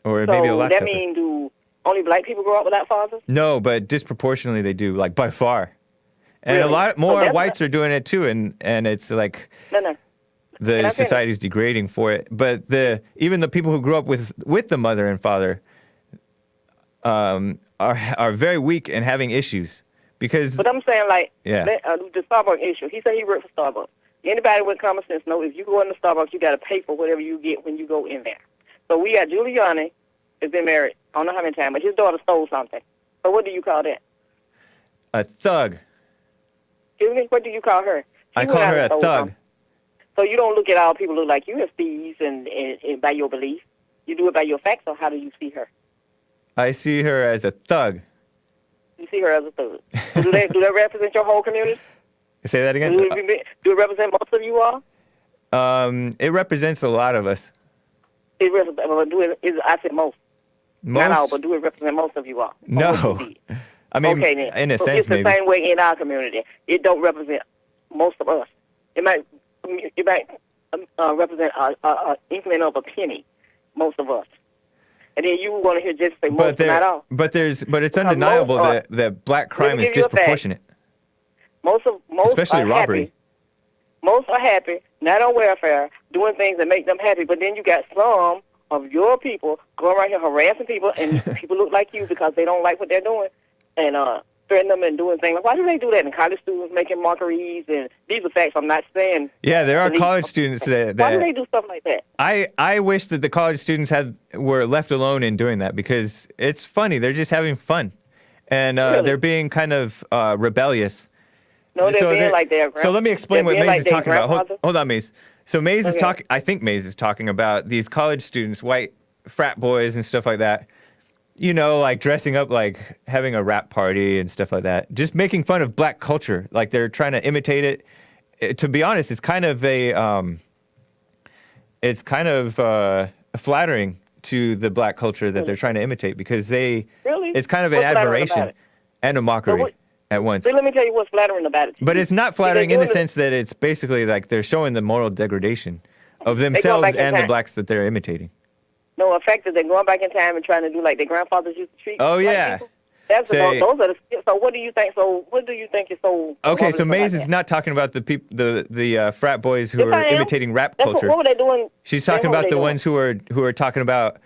or maybe a lot tougher. So that means do only black people grow up without fathers? No, but disproportionately they do, like by far. And Really? a lot more whites are doing it too, and it's like the society's degrading for it. But even the people who grew up with the mother and father are very weak and having issues. Because, but I'm saying, the Starbucks issue. He said he worked for Starbucks. Anybody with common sense knows if you go into Starbucks, you got to pay for whatever you get when you go in there. So we got Giuliani, has been married, I don't know how many times, but his daughter stole something. So what do you call that? A thug. Excuse me? What do you call her? I call her a thug. Something. So you don't look at all people who look like you as thieves and by your belief. You do it by your facts, or how do you see her? I see her as a thug. You see her as a thug. So do that represent your whole community? Say that again? Do it represent most of you all? It represents a lot of us. I said most. Most? Not all, but do it represent most of you all? No. I mean, okay, then. in a so sense, it's the maybe. same way in our community. It don't represent most of us. It might represent an inkling of a penny, most of us. And then you want to hear just say most, not all. But it's undeniable that black crime is disproportionate. Especially robbery. Most are happy, not on welfare, doing things that make them happy. But then you got some of your people going around here harassing people, and people look like you because they don't like what they're doing, and threatening them and doing things. Why do they do that? And college students making mockeries, and these are facts. I'm not saying. Yeah, there are college students that. Why do they do stuff like that? I wish that the college students were left alone in doing that, because it's funny. They're just having fun, and they're being kind of rebellious. No, they're being like their grandfather. So let me explain what Maze is talking about. Hold on, Maze. So Maze is talking. I think Maze is talking about these college students, white frat boys and stuff like that. You know, like dressing up, like having a rap party and stuff like that. Just making fun of black culture, like they're trying to imitate it. To be honest, it's kind of flattering to the black culture that they're trying to imitate, because it's kind of an admiration and a mockery. at once. See, let me tell you what's flattering about it. But it's not flattering in the sense that it's basically like they're showing the moral degradation of themselves and the blacks that they're imitating. No, the fact that they're going back in time and trying to do like their grandfathers used to treat. Oh, yeah. People. That's those are the. So what do you think? So what do you think is so? Okay, so Maze is not talking about the frat boys who are imitating rap culture. What were they doing? She's talking about the ones who are talking about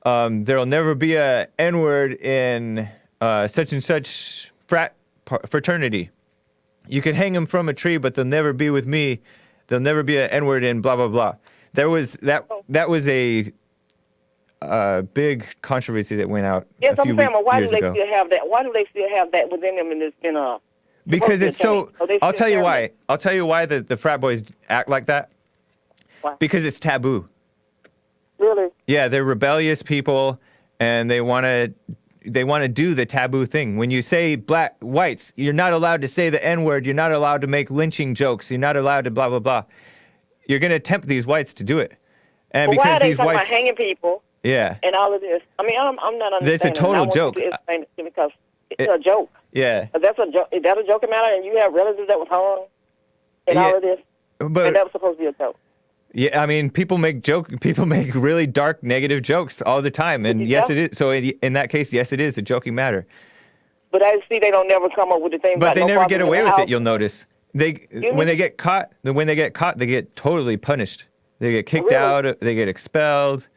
there'll never be a N-word in such and such fraternity. You can hang them from a tree, but they'll never be with me. There'll never be an N-word in blah blah blah. There was that was a big controversy that went out a few years ago. Why do they still have that? Why do they still have that within them Because it's so. I'll tell you why. I'll tell you why the frat boys act like that. Why? Because it's taboo. Really? Yeah, they're rebellious people, and they want to do the taboo thing. When you say whites, you're not allowed to say the N-word. You're not allowed to make lynching jokes. You're not allowed to blah blah blah. You're gonna tempt these whites to do it, and because why are they talking about hanging people? Yeah. And all of this. I mean, I'm not understanding. It's a total joke. Because it's a joke. Yeah. That's a joke. Is that a joking matter? And you have relatives that was hung and all of this? But and that was supposed to be a joke. Yeah, I mean, people make really dark, negative jokes all the time. And yes, it is. So in that case, yes, it is a joking matter. But I see they don't never come up with the thing. But they never get away with it, you'll notice. When they get caught, they get totally punished. They get kicked out, they get expelled.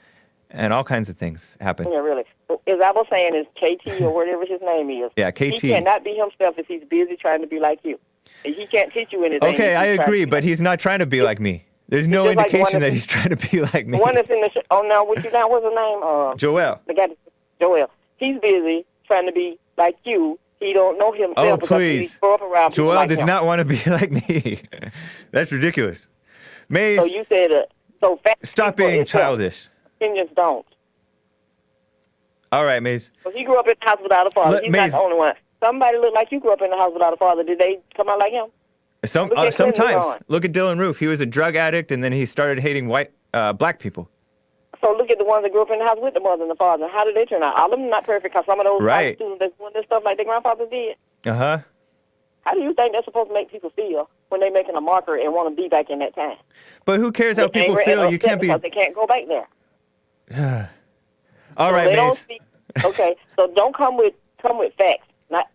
And all kinds of things happen. Yeah, really. As I was saying, is KT or whatever his name is. Yeah, KT. He cannot be himself if he's busy trying to be like you. And he can't teach you anything. Okay, I agree, but he's not trying to be like me. There's no indication that he's trying to be like me. The one that's in the what's his name? Joel. The guy, Joel. He's busy trying to be like you. He don't know himself. Oh, please. He grew up around Joel like does him. not want to be like me. That's ridiculous. Maze. So you said stop being childish. Opinions don't. All right, Maze. Well, he grew up in the house without a father. He's not the only one. Somebody looked like you grew up in the house without a father. Did they come out like him? Sometimes. Look at Dylan Roof. He was a drug addict, and then he started hating black people. So look at the ones that grew up in the house with the mother and the father. How did they turn out? All of them not perfect because some of those students that's doing this stuff like their grandfathers did. Uh-huh. How do you think that's supposed to make people feel when they're making a marker and want to be back in that time? But who cares how people feel? You can't be... Because they can't go back there. All right, Maze. Okay, so don't come with facts, not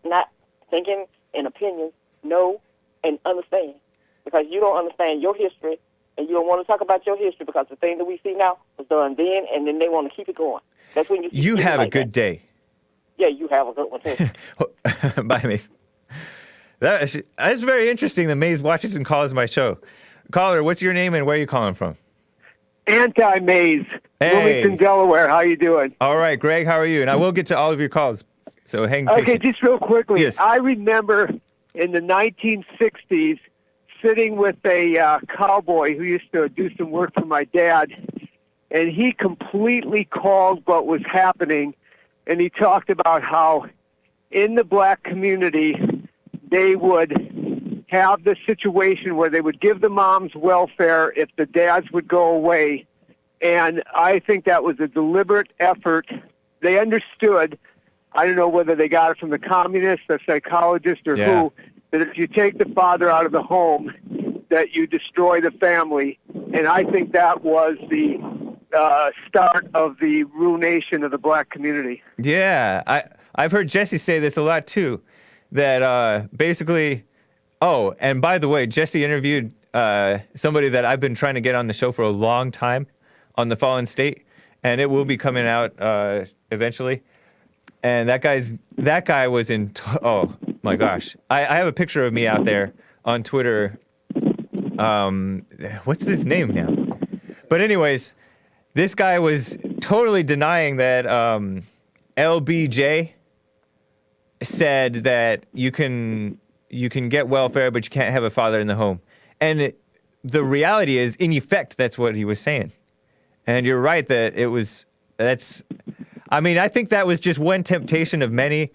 thinking and opinions. Know and understand, because you don't understand your history, and you don't want to talk about your history because the thing that we see now was done then, and then they want to keep it going. That's when you have a good day. Yeah, you have a good one too. Bye, Maze. That's very interesting that Maze watches and calls my show. Caller, what's your name and where are you calling from? Anti-Maze, Wilmington, Delaware. How you doing? All right, Greg, how are you? And I will get to all of your calls, so hang patient. Okay, just real quickly. Yes. I remember in the 1960s sitting with a cowboy who used to do some work for my dad, and he completely called what was happening, and he talked about how in the black community they would have the situation where they would give the moms welfare if the dads would go away. And I think that was a deliberate effort. They understood, I don't know whether they got it from the communists, the psychologist, or who, that if you take the father out of the home, that you destroy the family. And I think that was the start of the ruination of the black community. Yeah, I've heard Jesse say this a lot too, that basically... Oh, and by the way, Jesse interviewed somebody that I've been trying to get on the show for a long time on the Fallen State, and it will be coming out eventually. And that guy was in. Oh my gosh, I have a picture of me out there on Twitter. What's his name now? But anyways, this guy was totally denying that LBJ said that you can get welfare, but you can't have a father in the home. And the reality is, in effect, that's what he was saying. And you're right that I think that was just one temptation of many.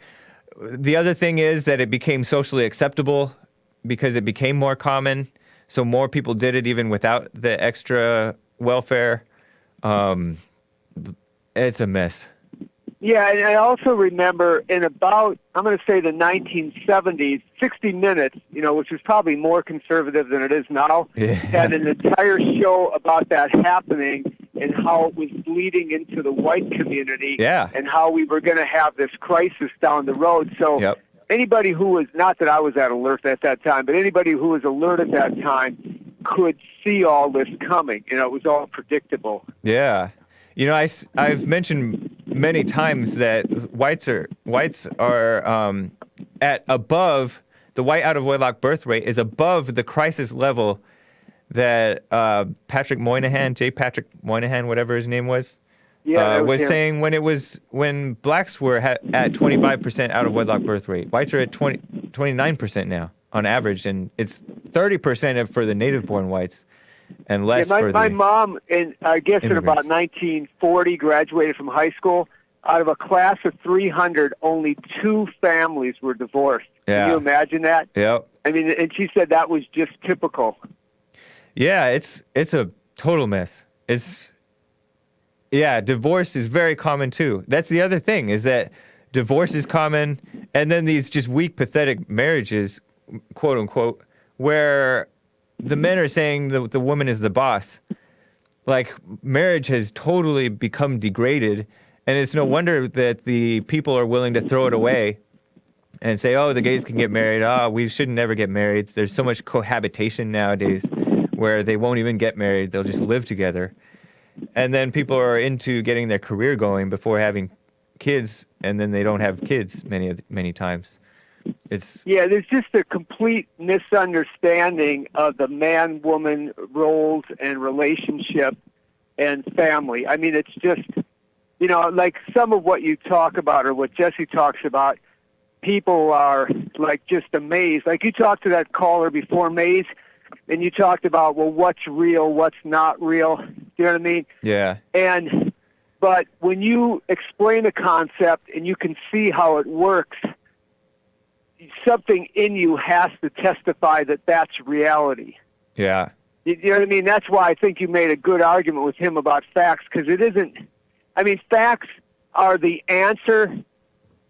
The other thing is that it became socially acceptable because it became more common. So more people did it even without the extra welfare. It's a mess. Yeah, and I also remember in about, I'm going to say the 1970s, 60 Minutes, which was probably more conservative than it is now, had an entire show about that happening and how it was bleeding into the white community and how we were going to have this crisis down the road. So anybody who was, not that I was at alert at that time, but anybody who was alert at that time could see all this coming. It was all predictable. Yeah. I've mentioned many times that whites are at above the white out of wedlock birth rate is above the crisis level that Patrick Moynihan, whatever his name was saying when blacks were at 25% out of wedlock birth rate. Whites are at 29% now on average, and it's 30% for the native-born whites. And less my mom, I guess in about 1940, graduated from high school. Out of a class of 300, only 2 families were divorced. Yeah. Can you imagine that? Yep. I mean, and she said that was just typical. Yeah, it's a total mess. Divorce is very common too. That's the other thing, is that divorce is common, and then these just weak, pathetic marriages, quote unquote, where the men are saying the woman is the boss. Like, marriage has totally become degraded, and it's no wonder that the people are willing to throw it away and say, oh, the gays can get married. We should never get married. There's so much cohabitation nowadays where they won't even get married. They'll just live together. And then people are into getting their career going before having kids, and then they don't have kids many times. There's just a complete misunderstanding of the man-woman roles and relationship and family. I mean, it's just, like some of what you talk about or what Jesse talks about, people are like just amazed. Like you talked to that caller before, Maze, and you talked about, well, what's real, what's not real. Do you know what I mean? Yeah. But when you explain a concept and you can see how it works, something in you has to testify that that's reality. Yeah. You know what I mean? That's why I think you made a good argument with him about facts, because it isn't, I mean, facts are the answer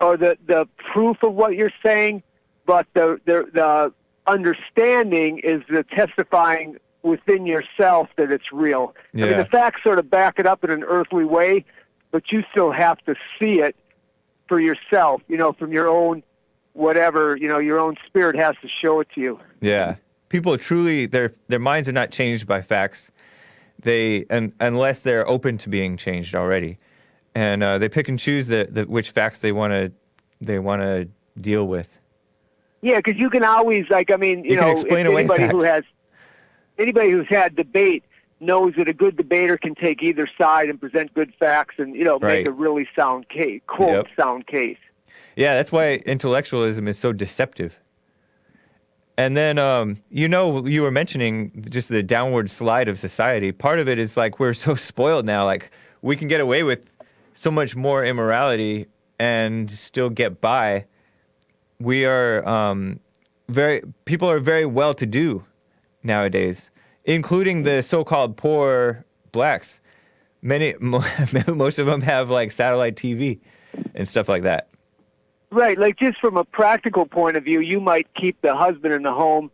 or the proof of what you're saying, but the understanding is the testifying within yourself that it's real. Yeah. I mean, the facts sort of back it up in an earthly way, but you still have to see it for yourself, from your own whatever, your own spirit has to show it to you. Yeah. People truly, their minds are not changed by facts. Unless they're open to being changed already. And they pick and choose which facts they want to deal with. Yeah, because you can always, anybody who's had debate knows that a good debater can take either side and present good facts and, make a really sound case, sound case. Yeah, that's why intellectualism is so deceptive. And then, you were mentioning just the downward slide of society. Part of it is like we're so spoiled now. Like we can get away with so much more immorality and still get by. We are people are very well-to-do nowadays, including the so-called poor blacks. Most of them have like satellite TV and stuff like that. Right, like just from a practical point of view, you might keep the husband in the home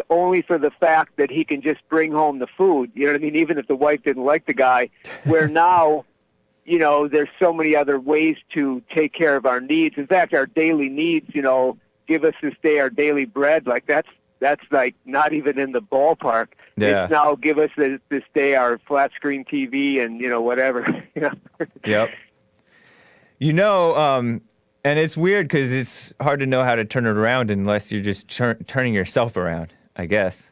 only for the fact that he can just bring home the food. You know what I mean? Even if the wife didn't like the guy, where now, there's so many other ways to take care of our needs. In fact, our daily needs, give us this day our daily bread. Like that's like not even in the ballpark. Yeah. It's now give us this day our flat screen TV and whatever. Yep. And it's weird because it's hard to know how to turn it around unless you're just turning yourself around, I guess.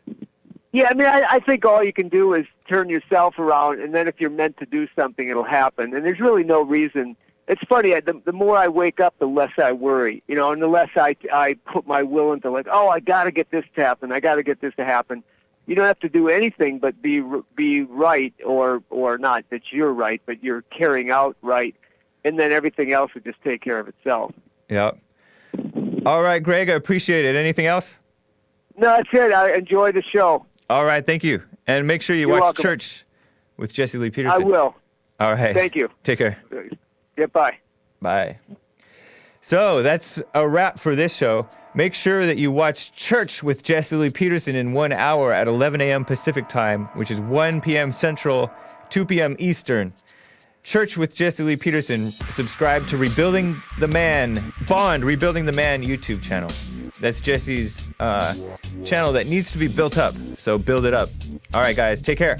Yeah, I mean, I think all you can do is turn yourself around, and then if you're meant to do something, it'll happen. And there's really no reason. It's funny, the more I wake up, the less I worry, and the less I put my will into like, oh, I got to get this to happen. I got to get this to happen. You don't have to do anything but be right or not that you're right, but you're carrying out right. And then everything else would just take care of itself. Yep. All right, Greg, I appreciate it. Anything else? No, that's it. I enjoy the show. All right, thank you. And make sure you watch Church with Jesse Lee Peterson. I will. All right. Thank you. Take care. Goodbye. Bye. So that's a wrap for this show. Make sure that you watch Church with Jesse Lee Peterson in 1 hour at 11 a.m. Pacific time, which is 1 p.m. Central, 2 p.m. Eastern. Church with Jesse Lee Peterson. Subscribe to Rebuilding the Man YouTube channel. That's Jesse's channel that needs to be built up. So build it up. All right, guys, take care.